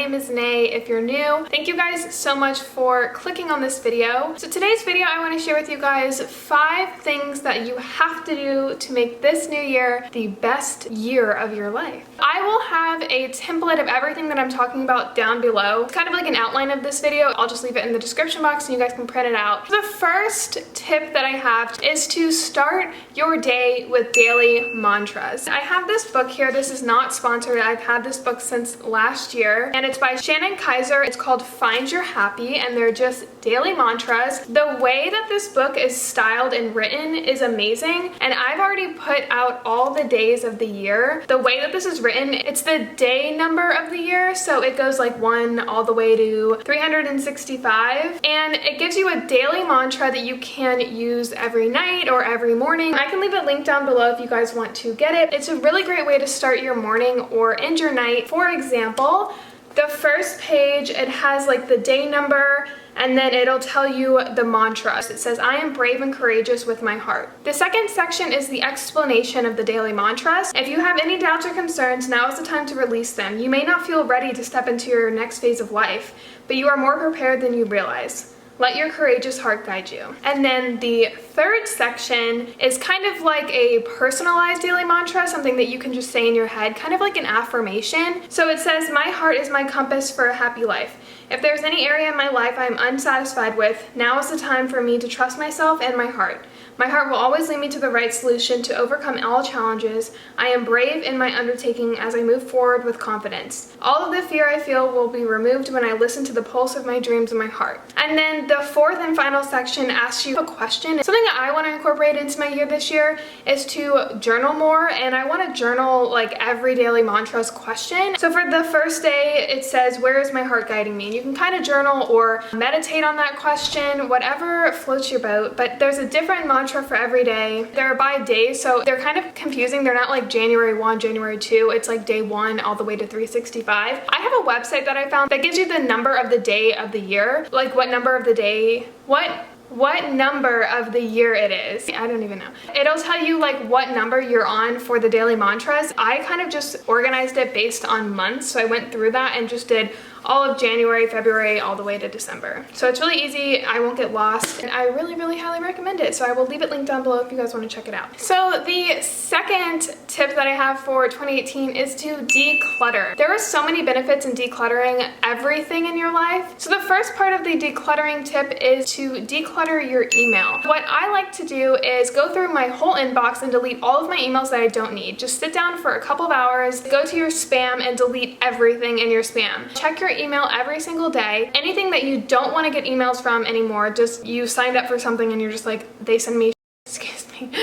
name is Nay if you're new. Thank you guys so much for clicking on this video. So today's video, I want to share with you guys 5 things that you have to do to make this new year the best year of your life. I will have a template of everything that I'm talking about down below. It's kind of like an outline of this video. I'll just leave it in the description box and you guys can print it out. The first tip that I have is to start your day with daily mantras. I have this book here. This is not sponsored. I've had this book since last year and it's by Shannon Kaiser. It's called Find Your Happy and they're just daily mantras. The way that this book is styled and written is amazing and I've already put out all the days of the year. The way that this is written, it's the day number of the year, so it goes like 1 all the way to 365 and it gives you a daily mantra that you can use every night or every morning. I can leave a link down below if you guys want to get it. It's a really great way to start your morning or end your night. For example, the first page, it has like the day number and then it'll tell you the mantra. It says, I am brave and courageous with my heart. The second section is the explanation of the daily mantras. If you have any doubts or concerns, now is the time to release them. You may not feel ready to step into your next phase of life, but you are more prepared than you realize. Let your courageous heart guide you. And then the third section is kind of like a personalized daily mantra, something that you can just say in your head, kind of like an affirmation. So it says, my heart is my compass for a happy life. If there's any area in my life I am unsatisfied with, now is the time for me to trust myself and my heart. My heart will always lead me to the right solution to overcome all challenges. I am brave in my undertaking as I move forward with confidence. All of the fear I feel will be removed when I listen to the pulse of my dreams in my heart. And then the fourth and final section asks you a question. Something that I want to incorporate into my year this year is to journal more, and I want to journal like every daily mantra's question. So for the first day, it says, where is my heart guiding me? And you can kind of journal or meditate on that question, whatever floats your boat, but there's a different mantra for every day. They're by days, so they're kind of confusing. They're not like January 1, January 2. It's like day 1 all the way to 365. I have a website that I found that gives you the number of the day of the year, like what number of the day, what number of the year it is. I don't even know. It'll tell you like what number you're on for the daily mantras. I kind of just organized it based on months. So I went through that and just did all of January, February, all the way to December. So it's really easy. I won't get lost and I really, really highly recommend it. So I will leave it linked down below if you guys want to check it out. So the second tip that I have for 2018 is to declutter. There are so many benefits in decluttering everything in your life. So the first part of the decluttering tip is to declutter your email. What I like to do is go through my whole inbox and delete all of my emails that I don't need. Just sit down for a couple of hours, go to your spam and delete everything in your spam. Check your email every single day. Anything that you don't want to get emails from anymore, just you signed up for something and you're just like, they send me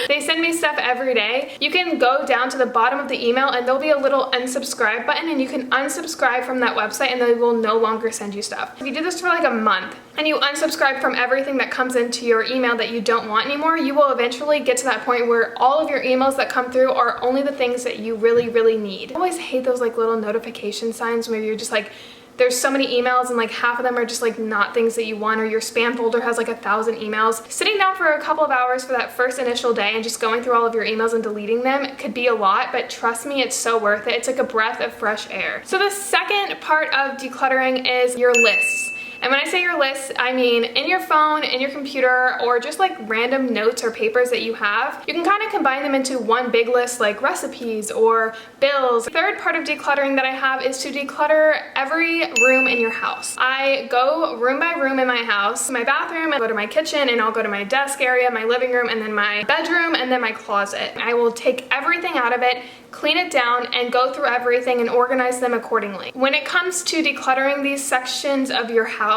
they send me stuff every day. You can go down to the bottom of the email and there'll be a little unsubscribe button and you can unsubscribe from that website and they will no longer send you stuff. If you do this for like a month and you unsubscribe from everything that comes into your email that you don't want anymore, you will eventually get to that point where all of your emails that come through are only the things that you really, really need. I always hate those like little notification signs where you're just like, there's so many emails and like half of them are just like not things that you want, or your spam folder has like 1,000 emails. Sitting down for a couple of hours for that first initial day and just going through all of your emails and deleting them could be a lot, but trust me, it's so worth it. It's like a breath of fresh air. So the second part of decluttering is your lists. And when I say your lists, I mean in your phone, in your computer, or just like random notes or papers that you have. You can kind of combine them into one big list like recipes or bills. The third part of decluttering that I have is to declutter every room in your house. I go room by room in my house. My bathroom, I go to my kitchen, and I'll go to my desk area, my living room, and then my bedroom, and then my closet. I will take everything out of it, clean it down, and go through everything and organize them accordingly. When it comes to decluttering these sections of your house,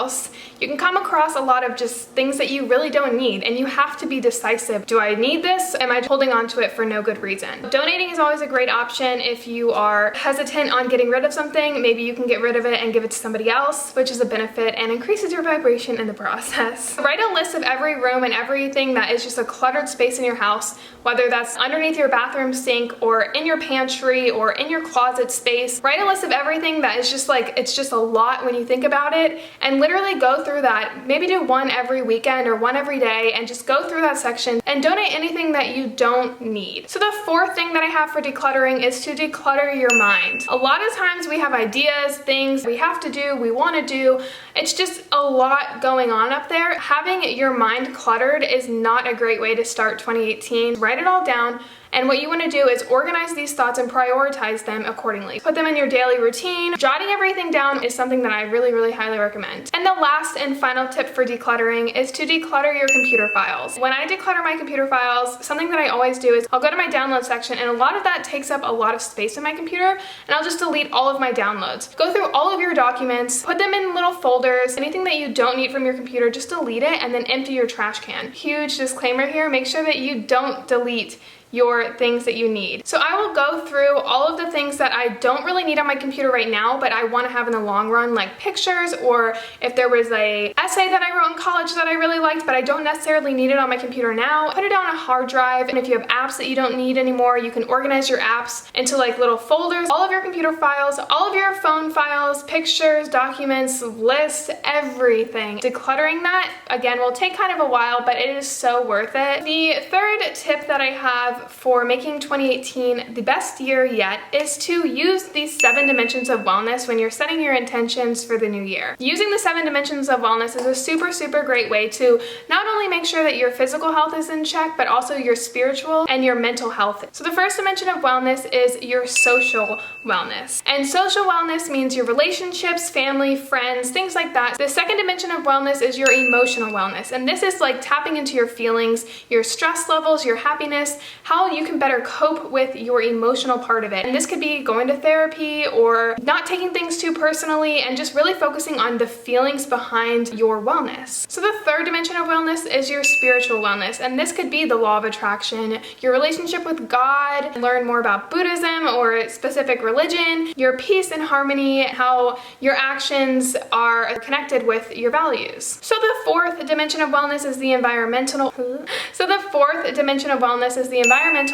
you can come across a lot of just things that you really don't need, and you have to be decisive. Do I need this? Am I holding on to it for no good reason? Donating is always a great option if you are hesitant on getting rid of something. Maybe you can get rid of it and give it to somebody else, which is a benefit and increases your vibration in the process. Write a list of every room and everything that is just a cluttered space in your house, whether that's underneath your bathroom sink or in your pantry or in your closet space. Write a list of everything that is just like, it's just a lot when you think about it, and literally go through that. Maybe do one every weekend or one every day and just go through that section and donate anything that you don't need. So the fourth thing that I have for decluttering is to declutter your mind. A lot of times we have ideas, things we have to do, we want to do. It's just a lot going on up there. Having your mind cluttered is not a great way to start 2018. Write it all down. And what you want to do is organize these thoughts and prioritize them accordingly. Put them in your daily routine. Jotting everything down is something that I really highly recommend. And the last and final tip for decluttering is to declutter your computer files. When I declutter my computer files, something that I always do is I'll go to my download section, and a lot of that takes up a lot of space in my computer, and I'll just delete all of my downloads. Go through all of your documents, put them in little folders. Anything that you don't need from your computer, just delete it and then empty your trash can. Huge disclaimer here, make sure that you don't delete your things that you need. So I will go through all of the things that I don't really need on my computer right now, but I want to have in the long run, like pictures, or if there was a essay that I wrote in college that I really liked, but I don't necessarily need it on my computer now, put it on a hard drive. And if you have apps that you don't need anymore, you can organize your apps into like little folders. All of your computer files, all of your phone files, pictures, documents, lists, everything. Decluttering that, again, will take kind of a while, but it is so worth it. The third tip that I have for making 2018 the best year yet is to use these 7 dimensions of wellness when you're setting your intentions for the new year. Using the 7 dimensions of wellness is a super great way to not only make sure that your physical health is in check, but also your spiritual and your mental health. So the first dimension of wellness is your social wellness. And social wellness means your relationships, family, friends, things like that. The second dimension of wellness is your emotional wellness. And this is like tapping into your feelings, your stress levels, your happiness, how you can better cope with your emotional part of it. And this could be going to therapy or not taking things too personally and just really focusing on the feelings behind your wellness. So the third dimension of wellness is your spiritual wellness. And this could be the law of attraction, your relationship with God, learn more about Buddhism or a specific religion, your peace and harmony, how your actions are connected with your values. So the fourth dimension of wellness is the environmental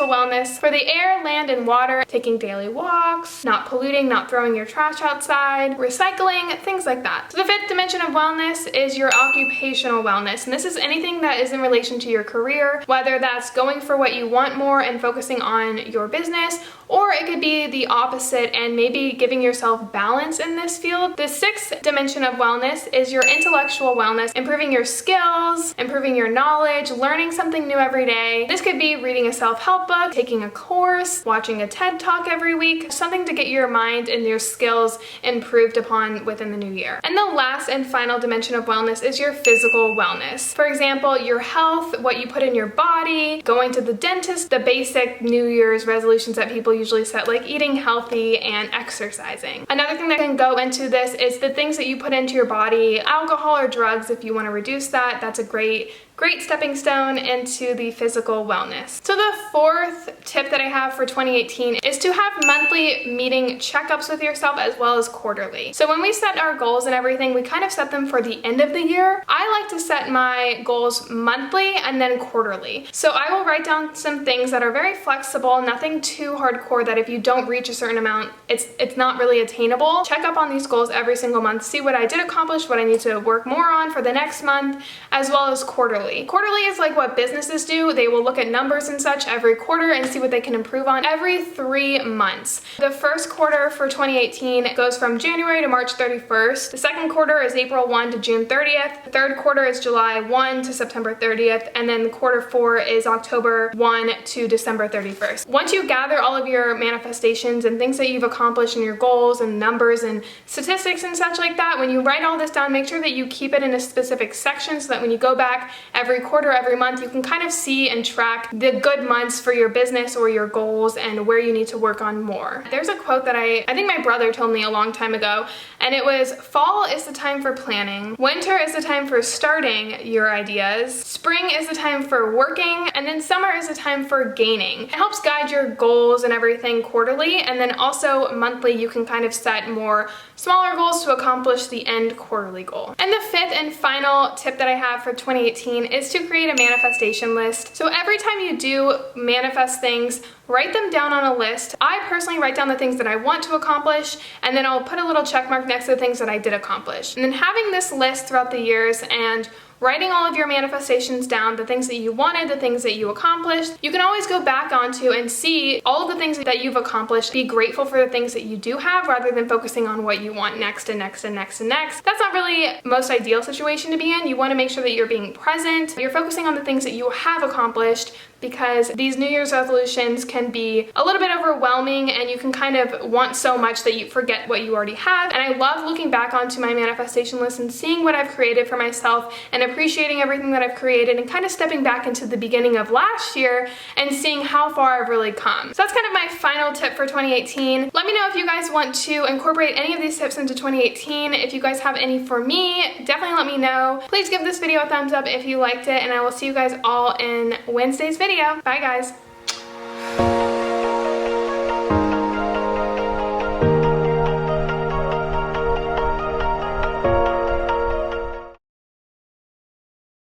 wellness for the air, land, and water, taking daily walks, not polluting, not throwing your trash outside, recycling, things like that. So the fifth dimension of wellness is your occupational wellness, and this is anything that is in relation to your career, whether that's going for what you want more and focusing on your business, or it could be the opposite and maybe giving yourself balance in this field. The sixth dimension of wellness is your intellectual wellness, improving your skills, improving your knowledge, learning something new every day. This could be reading a self-help book, taking a course, watching a TED Talk every week, something to get your mind and your skills improved upon within the new year. And the last and final dimension of wellness is your physical wellness. For example, your health, what you put in your body, going to the dentist, the basic New Year's resolutions that people usually set, like eating healthy and exercising. Another thing that can go into this is the things that you put into your body, alcohol or drugs. If you want to reduce that, that's a great stepping stone into the physical wellness. So the fourth tip that I have for 2018 is to have monthly meeting checkups with yourself as well as quarterly. So when we set our goals and everything, we kind of set them for the end of the year. I like to set my goals monthly and then quarterly. So I will write down some things that are very flexible, nothing too hardcore that if you don't reach a certain amount, it's not really attainable. Check up on these goals every single month, see what I did accomplish, what I need to work more on for the next month, as well as quarterly. Quarterly is like what businesses do. They will look at numbers and such every quarter and see what they can improve on every 3 months. The first quarter for 2018 goes from January to March 31st. The second quarter is April 1 to June 30th. The third quarter is July 1 to September 30th. And then quarter 4 is October 1 to December 31st. Once you gather all of your manifestations and things that you've accomplished and your goals and numbers and statistics and such like that, when you write all this down, make sure that you keep it in a specific section so that when you go back every quarter, every month, you can kind of see and track the good months for your business or your goals and where you need to work on more. There's a quote that I think my brother told me a long time ago, and it was, fall is the time for planning, winter is the time for starting your ideas, spring is the time for working, and then summer is the time for gaining. It helps guide your goals and everything quarterly, and then also monthly you can kind of set more smaller goals to accomplish the end quarterly goal. And the fifth and final tip that I have for 2018 is to create a manifestation list. So every time you do manifest things, write them down on a list. I personally write down the things that I want to accomplish, and then I'll put a little check mark next to the things that I did accomplish. And then having this list throughout the years and writing all of your manifestations down, the things that you wanted, the things that you accomplished, you can always go back onto and see all of the things that you've accomplished. Be grateful for the things that you do have rather than focusing on what you want next and next and next and next. That's not really most ideal situation to be in. You want to make sure that you're being present. You're focusing on the things that you have accomplished, because these New Year's resolutions can be a little bit overwhelming and you can kind of want so much that you forget what you already have. And I love looking back onto my manifestation list and seeing what I've created for myself and appreciating everything that I've created and kind of stepping back into the beginning of last year and seeing how far I've really come. So that's kind of my final tip for 2018. Let me know if you guys want to incorporate any of these tips into 2018. If you guys have any for me, definitely let me know. Please give this video a thumbs up if you liked it, and I will see you guys all in Wednesday's video. Bye guys.